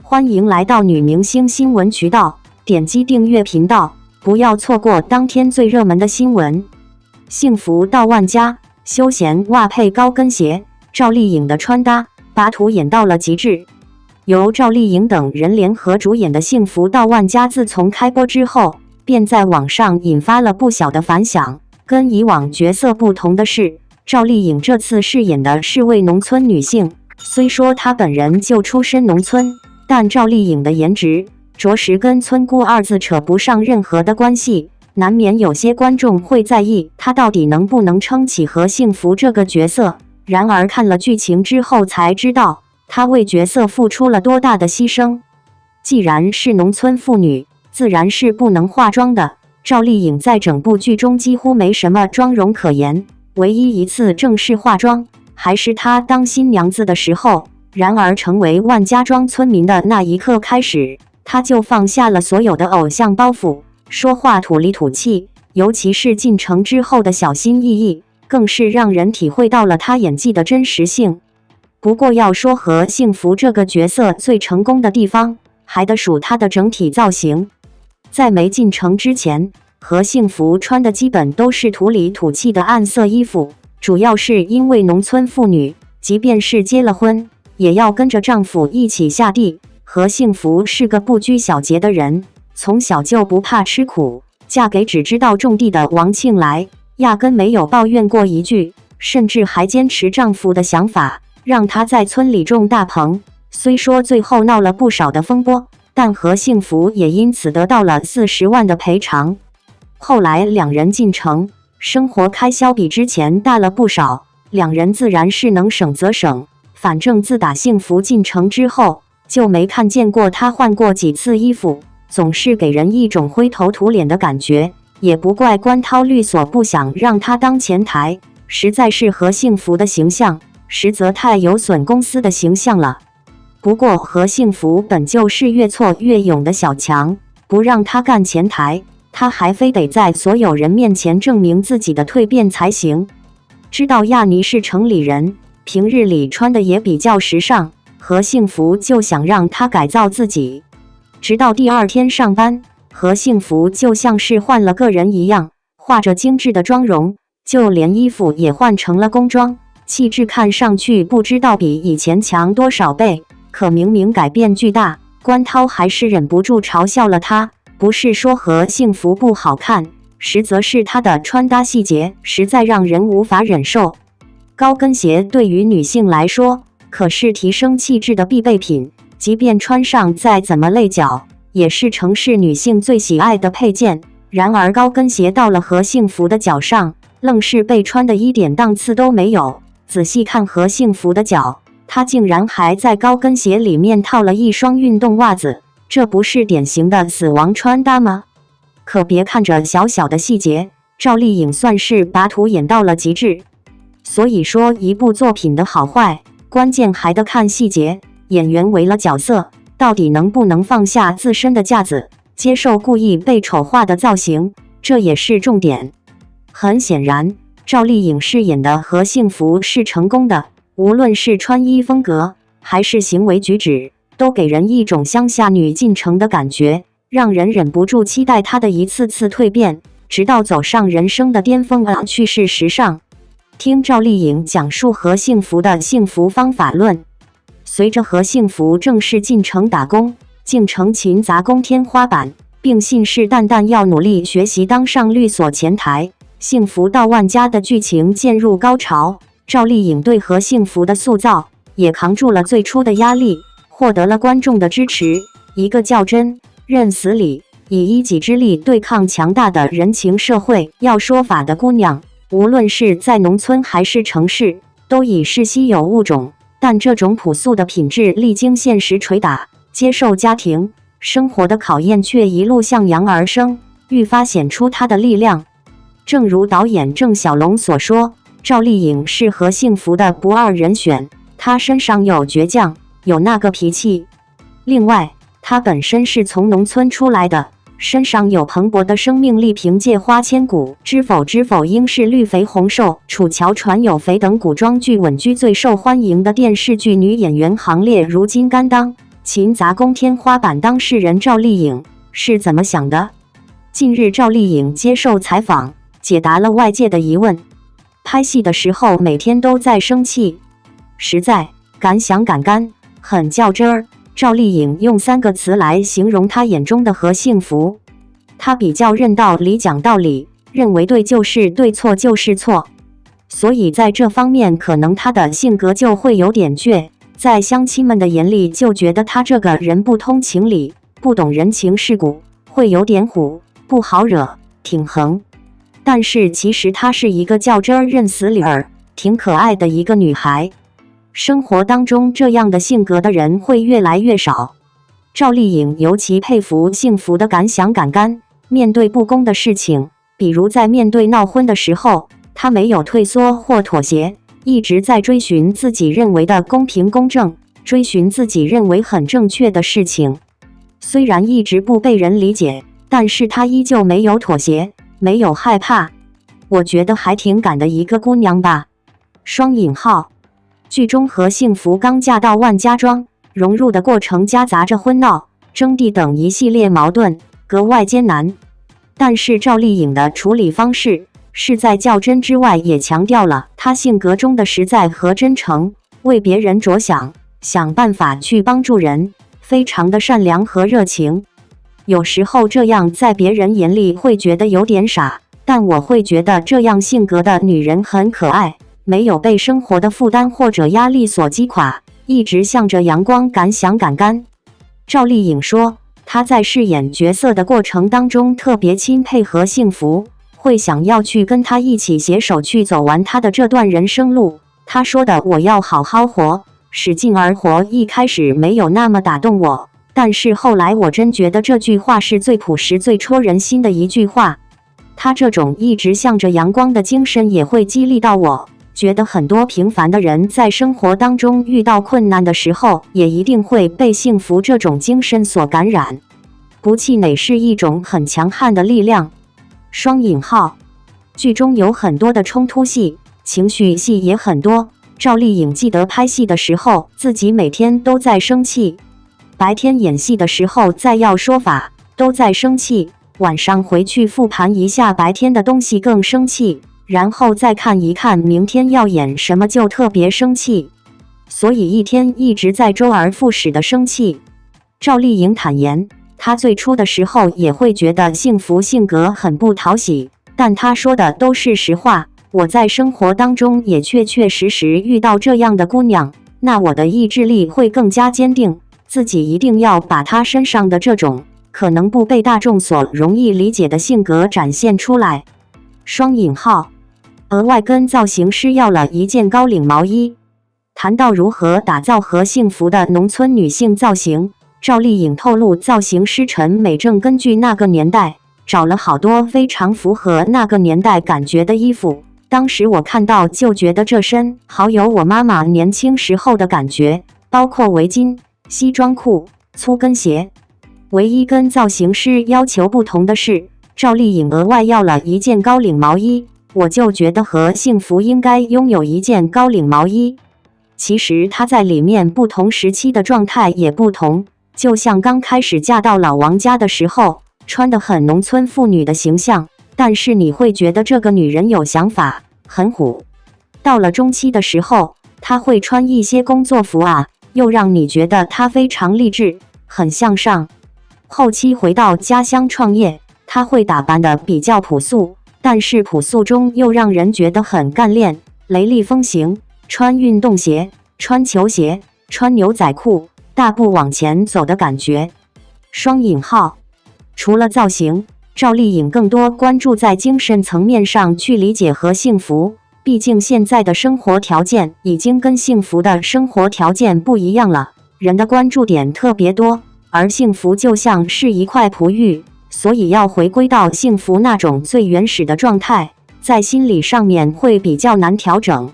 欢迎来到女明星新闻渠道，点击订阅频道，不要错过当天最热门的新闻。幸福到万家，休闲袜配高跟鞋，赵丽颖的穿搭把图演到了极致。由赵丽颖等人联合主演的《幸福到万家》自从开播之后，便在网上引发了不小的反响。跟以往角色不同的是，赵丽颖这次饰演的是位农村女性。虽说她本人就出身农村，但赵丽颖的颜值着实跟村姑二字扯不上任何的关系，难免有些观众会在意她到底能不能撑起何幸福这个角色。然而看了剧情之后才知道，她为角色付出了多大的牺牲。既然是农村妇女，自然是不能化妆的。赵丽颖在整部剧中几乎没什么妆容可言，唯一一次正式化妆还是她当新娘子的时候。然而成为万家庄村民的那一刻开始，她就放下了所有的偶像包袱，说话土里土气，尤其是进城之后的小心翼翼，更是让人体会到了她演技的真实性。不过要说何幸福这个角色最成功的地方，还得数她的整体造型。在没进城之前，何幸福穿的基本都是土里土气的暗色衣服，主要是因为农村妇女即便是结了婚，也要跟着丈夫一起下地。何幸福是个不拘小节的人，从小就不怕吃苦，嫁给只知道种地的王庆来，压根没有抱怨过一句，甚至还坚持丈夫的想法，让她在村里种大棚。虽说最后闹了不少的风波，但何幸福也因此得到了40万的赔偿。后来两人进城，生活开销比之前大了不少，两人自然是能省则省。反正自打幸福进城之后，就没看见过她换过几次衣服，总是给人一种灰头土脸的感觉。也不怪关涛律所不想让她当前台，实在是何幸福的形象实则太有损公司的形象了。不过何幸福本就是越挫越勇的小强，不让她干前台，她还非得在所有人面前证明自己的蜕变才行。知道亚妮是城里人，平日里穿的也比较时尚，何幸福就想让她改造自己。直到第二天上班，何幸福就像是换了个人一样，化着精致的妆容，就连衣服也换成了工装，气质看上去不知道比以前强多少倍。可明明改变巨大，关涛还是忍不住嘲笑了她。不是说何幸福不好看，实则是她的穿搭细节实在让人无法忍受。高跟鞋对于女性来说可是提升气质的必备品，即便穿上再怎么累脚，也是城市女性最喜爱的配件。然而高跟鞋到了何幸福的脚上，愣是被穿的一点档次都没有。仔细看何幸福的脚，她竟然还在高跟鞋里面套了一双运动袜子，这不是典型的死亡穿搭吗？可别看着小小的细节，赵丽颖算是把图演到了极致。所以说一部作品的好坏，关键还得看细节。演员为了角色，到底能不能放下自身的架子，接受故意被丑化的造型，这也是重点。很显然，赵丽颖饰演的何幸福是成功的，无论是穿衣风格还是行为举止，都给人一种乡下女进城的感觉，让人忍不住期待她的一次次蜕变，直到走上人生的巅峰去世时尚。听赵丽颖讲述何幸福的幸福方法论。随着何幸福正式进城打工，竟成勤杂工天花板，并信誓旦旦要努力学习当上律所前台，幸福到万家的剧情渐入高潮。赵丽颖对何幸福的塑造也扛住了最初的压力，获得了观众的支持。一个较真、认死理、以一己之力对抗强大的人情社会要说法的姑娘，无论是在农村还是城市，都已是稀有物种。但这种朴素的品质历经现实捶打，接受家庭生活的考验，却一路向阳而生，愈发显出她的力量。正如导演郑晓龙所说，赵丽颖是何幸福的不二人选，她身上有倔强，有那个脾气。另外，她本身是从农村出来的，身上有蓬勃的生命力，凭借《花千骨》知否知否应是绿肥红瘦、楚乔传有肥等古装剧稳居最受欢迎的电视剧女演员行列，如今甘当勤杂工天花板当事人赵丽颖是怎么想的？近日赵丽颖接受采访，解答了外界的疑问。拍戏的时候每天都在生气，实在敢想敢干，很较真儿。赵丽颖用3个词来形容她眼中的和幸福。她比较认道理讲道理，认为对就是对，错就是错，所以在这方面可能她的性格就会有点倔，在乡亲们的眼里就觉得她这个人不通情理，不懂人情世故，会有点虎，不好惹，挺横。但是其实她是一个较真儿认死理儿，挺可爱的一个女孩。生活当中这样的性格的人会越来越少。赵丽颖尤其佩服幸福的敢想敢干，面对不公的事情，比如在面对闹婚的时候，她没有退缩或妥协，一直在追寻自己认为的公平公正，追寻自己认为很正确的事情。虽然一直不被人理解，但是她依旧没有妥协，没有害怕。我觉得还挺敢的一个姑娘吧。双引号。剧中和幸福刚嫁到万家庄，融入的过程夹杂着婚闹、争地等一系列矛盾，格外艰难。但是赵丽颖的处理方式是在较真之外，也强调了她性格中的实在和真诚，为别人着想，想办法去帮助人，非常的善良和热情。有时候这样在别人眼里会觉得有点傻，但我会觉得这样性格的女人很可爱。没有被生活的负担或者压力所击垮，一直向着阳光，敢想敢干。赵丽颖说，她在饰演角色的过程当中特别钦佩和幸福，会想要去跟她一起携手去走完她的这段人生路。她说的我要好好活，使劲而活，一开始没有那么打动我，但是后来我真觉得这句话是最朴实最戳人心的一句话。她这种一直向着阳光的精神也会激励到我，觉得很多平凡的人在生活当中遇到困难的时候，也一定会被幸福这种精神所感染。不气馁是一种很强悍的力量。双引号。剧中有很多的冲突戏，情绪戏也很多。赵丽颖记得拍戏的时候，自己每天都在生气，白天演戏的时候再要说法，都在生气，晚上回去复盘一下白天的东西更生气，然后再看一看明天要演什么就特别生气，所以一天一直在周而复始的生气。赵丽颖坦言，她最初的时候也会觉得幸福性格很不讨喜，但她说的都是实话。我在生活当中也确确实实遇到这样的姑娘，那我的意志力会更加坚定，自己一定要把她身上的这种可能不被大众所容易理解的性格展现出来。双引号。额外跟造型师要了一件高领毛衣。谈到如何打造和幸福的农村女性造型，赵丽颖透露，造型师陈美正根据那个年代找了好多非常符合那个年代感觉的衣服。当时我看到就觉得这身好有我妈妈年轻时候的感觉，包括围巾、西装裤、粗跟鞋。唯一跟造型师要求不同的是，赵丽颖额外要了一件高领毛衣。我就觉得和幸福应该拥有一件高领毛衣。其实她在里面不同时期的状态也不同，就像刚开始嫁到老王家的时候，穿得很农村妇女的形象，但是你会觉得这个女人有想法，很虎。到了中期的时候，她会穿一些工作服啊，又让你觉得她非常励志，很向上。后期回到家乡创业，她会打扮得比较朴素，但是朴素中又让人觉得很干练，雷厉风行，穿运动鞋，穿球鞋，穿牛仔裤，大步往前走的感觉。双引号。除了造型，赵丽颖更多关注在精神层面上去理解和幸福，毕竟现在的生活条件已经跟幸福的生活条件不一样了，人的关注点特别多，而幸福就像是一块璞玉，所以要回归到幸福那种最原始的状态，在心理上面会比较难调整。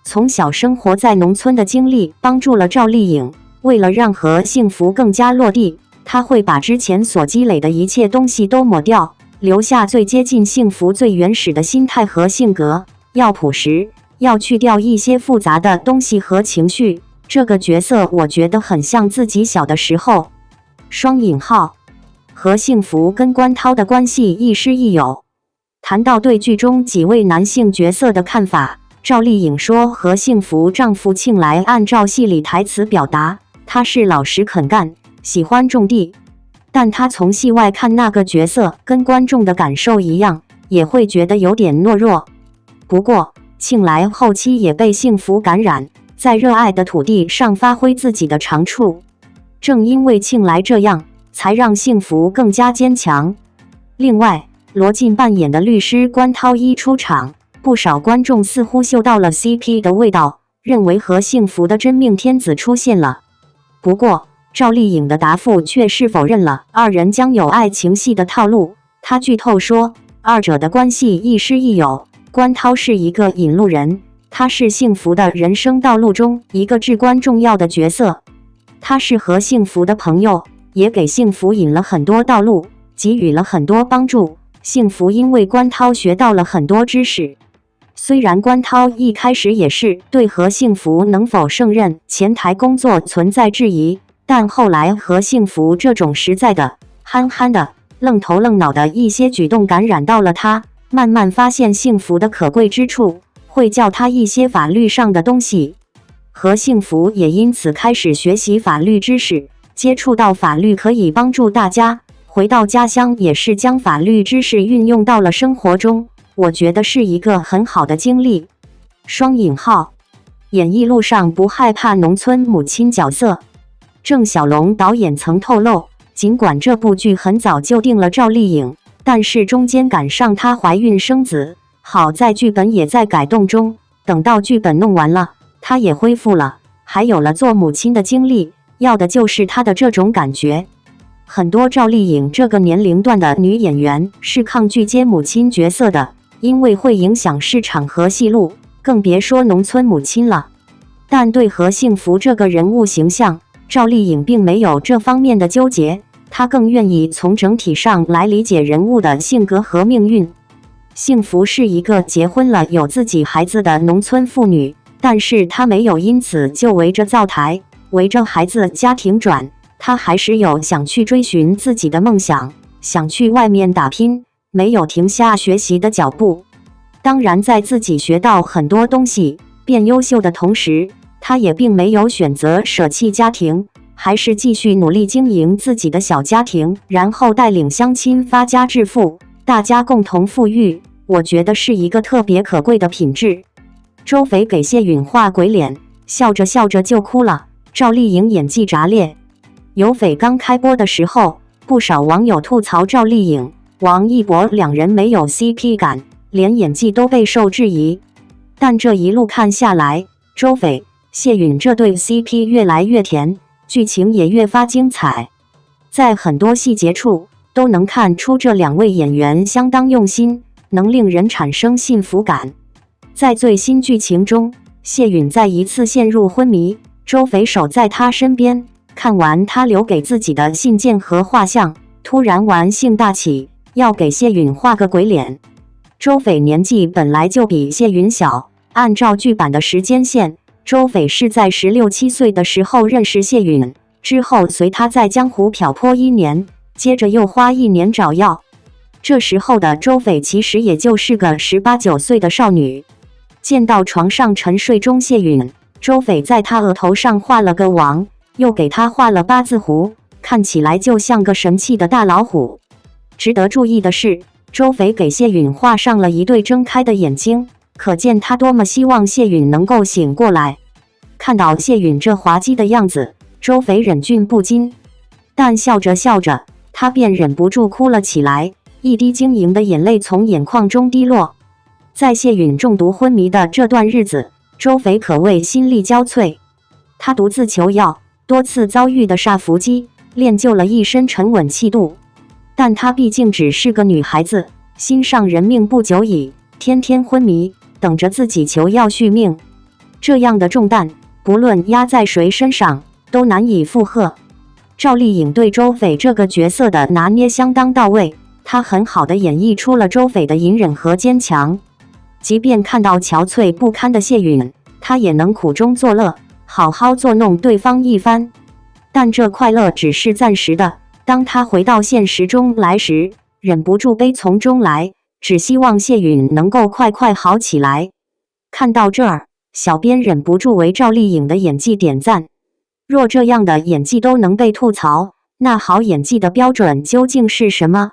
从小生活在农村的经历帮助了赵丽颖，为了让和幸福更加落地，她会把之前所积累的一切东西都抹掉，留下最接近幸福最原始的心态和性格，要朴实，要去掉一些复杂的东西和情绪，这个角色我觉得很像自己小的时候。双引号。何幸福跟关涛的关系亦师亦友。谈到对剧中几位男性角色的看法，赵丽颖说何幸福丈夫庆来按照戏里台词表达，他是老实肯干，喜欢种地。但他从戏外看那个角色跟观众的感受一样，也会觉得有点懦弱。不过庆来后期也被幸福感染，在热爱的土地上发挥自己的长处。正因为庆来这样，才让幸福更加坚强。另外，罗晋扮演的律师关涛一出场，不少观众似乎嗅到了 CP 的味道，认为何幸福的真命天子出现了。不过，赵丽颖的答复却是否认了二人将有爱情戏的套路。她剧透说，二者的关系亦师亦友，关涛是一个引路人，他是幸福的人生道路中一个至关重要的角色。他是何幸福的朋友，也给幸福引了很多道路，给予了很多帮助。幸福因为关涛学到了很多知识。虽然关涛一开始也是对何幸福能否胜任前台工作存在质疑，但后来何幸福这种实在的、憨憨的、愣头愣脑的一些举动感染到了他，慢慢发现幸福的可贵之处，会教他一些法律上的东西。何幸福也因此开始学习法律知识，接触到法律可以帮助大家。回到家乡也是将法律知识运用到了生活中，我觉得是一个很好的经历。双引号。演艺路上不害怕农村母亲角色。郑晓龙导演曾透露，尽管这部剧很早就定了赵丽颖，但是中间赶上她怀孕生子，好在剧本也在改动中，等到剧本弄完了，她也恢复了，还有了做母亲的经历，要的就是她的这种感觉。很多赵丽颖这个年龄段的女演员是抗拒接母亲角色的，因为会影响市场和戏路，更别说农村母亲了。但对何幸福这个人物形象，赵丽颖并没有这方面的纠结，她更愿意从整体上来理解人物的性格和命运。幸福是一个结婚了有自己孩子的农村妇女，但是她没有因此就围着灶台、围着孩子家庭转。他还是有想去追寻自己的梦想，想去外面打拼，没有停下学习的脚步。当然，在自己学到很多东西、变优秀的同时，他也并没有选择舍弃家庭，还是继续努力经营自己的小家庭，然后带领乡亲发家致富，大家共同富裕。我觉得是一个特别可贵的品质。周肥给谢允画鬼脸，笑着笑着就哭了。赵丽颖演技炸裂。有匪刚开播的时候，不少网友吐槽赵丽颖、王一博两人没有 CP 感，连演技都备受质疑。但这一路看下来，周匪、谢允这对 CP 越来越甜，剧情也越发精彩。在很多细节处都能看出这两位演员相当用心，能令人产生幸福感。在最新剧情中，谢允再一次陷入昏迷，周匪守在他身边。看完他留给自己的信件和画像，突然玩性大起，要给谢允画个鬼脸。周匪年纪本来就比谢允小，按照剧版的时间线，周匪是在16、17岁的时候认识谢允，之后随他在江湖漂泊1年，接着又花1年找药。这时候的周匪其实也就是个18、19岁的少女。见到床上沉睡中谢允，周匪在他额头上画了个王，又给他画了8字胡，看起来就像个神气的大老虎。值得注意的是，周匪给谢允画上了一对睁开的眼睛，可见他多么希望谢允能够醒过来。看到谢允这滑稽的样子，周匪忍俊不禁，但笑着笑着，他便忍不住哭了起来，一滴晶莹的眼泪从眼眶中滴落。在谢允中毒昏迷的这段日子，周匪可谓心力交瘁，他独自求药，多次遭遇的煞伏击，练就了一身沉稳气度。但她毕竟只是个女孩子，心上人命不久矣，天天昏迷，等着自己求药续命。这样的重担，不论压在谁身上，都难以负荷。赵丽颖对周匪这个角色的拿捏相当到位，她很好的演绎出了周匪的隐忍和坚强。即便看到憔悴不堪的谢允，她也能苦中作乐，好好作弄对方一番。但这快乐只是暂时的，当他回到现实中来时，忍不住悲从中来，只希望谢允能够快快好起来。看到这儿，小编忍不住为赵丽颖的演技点赞。若这样的演技都能被吐槽，那好演技的标准究竟是什么？